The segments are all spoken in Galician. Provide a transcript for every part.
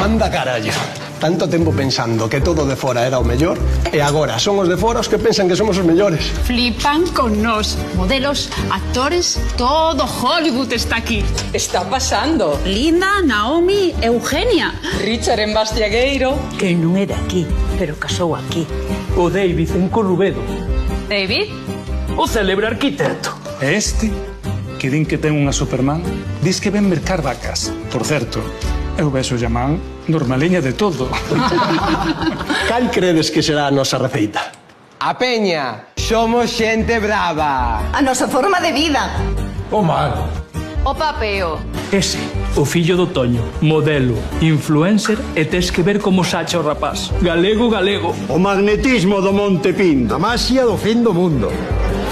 Anda carallo. Tanto tempo pensando que todo de fora era o mellor e agora son os de fora os que pensan que somos os mellores. Flipan con nós. Modelos, actores, todo Hollywood está aquí. Está pasando. Linda, Naomi, Eugenia. Richard en Bastiagueiro. Que non é de aquí, pero casou aquí. O David en Corrubedo. David? O célebre arquitecto. E este, que din que ten unha Superman, dis que ven mercar vacas. Por certo, eu vexo llamán normaleña de todo. Cal credes que será a nosa receita? A Peña, somos xente brava. A nosa forma de vida. O mago. O papeo. Ese, o fillo do Toño, modelo, influencer e tes que ver como sacha o rapaz. Galego, galego. O magnetismo do Monte Pindo. A maxia do fin do mundo.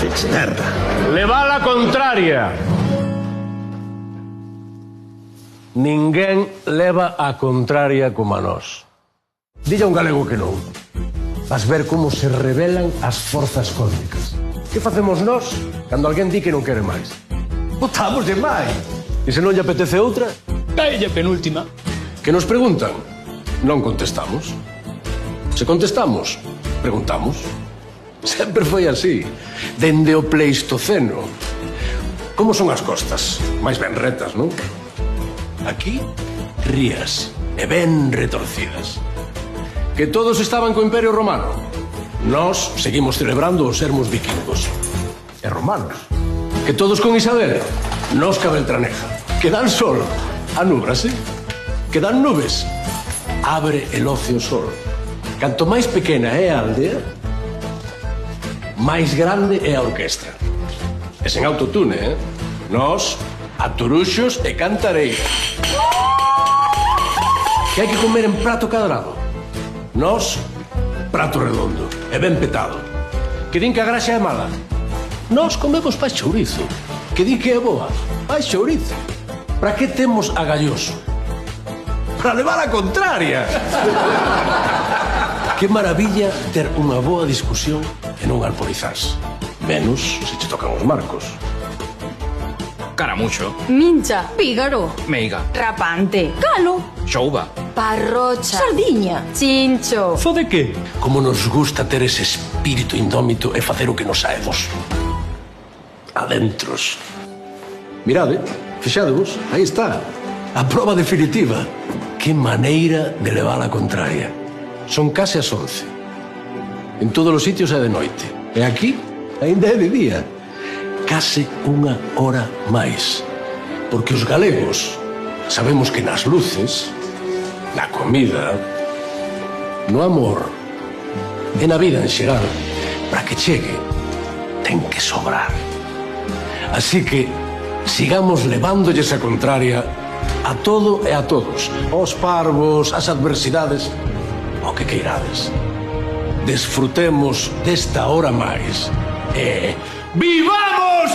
Fitznerda. Leva la contraria. Ninguén leva a contraria como a nós. Dilla un galego que non. Vas ver como se revelan as forzas cósmicas. Que facemos nós cando alguén di que non quere máis? Votamos de máis. E se non lle apetece outra? Dalle penúltima. Que nos preguntan? Non contestamos. Se contestamos, preguntamos. Sempre foi así. Dende o Pleistoceno. Como son as costas? Mais ben retas, non? Aquí, rías e ben retorcidas. Que todos estaban co Imperio Romano. Nós seguimos celebrando os sermos vikingos. E romanos. Que todos con Isabel. Nós ca Beltraneja. Que dan sol. Anúbrase. Que dan nubes. Abre el ocio sol. Canto máis pequena é a aldea, máis grande é a orquestra. E sen autotune, Nós, a turuxos e cantareira. Que hai que comer en prato cadrado. Nós, prato redondo e ben petado. Que din que a graxa é mala. Nós comemos pa chourizo. Que din que é boa. Pa chourizo. Para que temos a galloso? Para levar a contraria. Que maravilla ter unha boa discusión e non alporizarse. Menos se te tocan os marcos. Caramucho. Mincha. Pígaro. Meiga. Rapante. Galo. Chouba. Parrocha. Sardiña. Chincho. Fo de que? Como nos gusta ter ese espírito indómito e facer o que nos saemos. Adentros. Mirade, fixadevos, aí está. A proba definitiva. Que maneira de levar a contraria. Son case as 11. En todos os sitios é de noite. E aquí, ainda é de día. Case unha hora máis. Porque os galegos sabemos que nas luces, na comida, no amor e na vida en xeral, para que chegue, ten que sobrar. Así que sigamos levándolles a contraria a todo e a todos, aos parvos, as adversidades, o que queirades. Desfrutemos desta hora máis e vivamos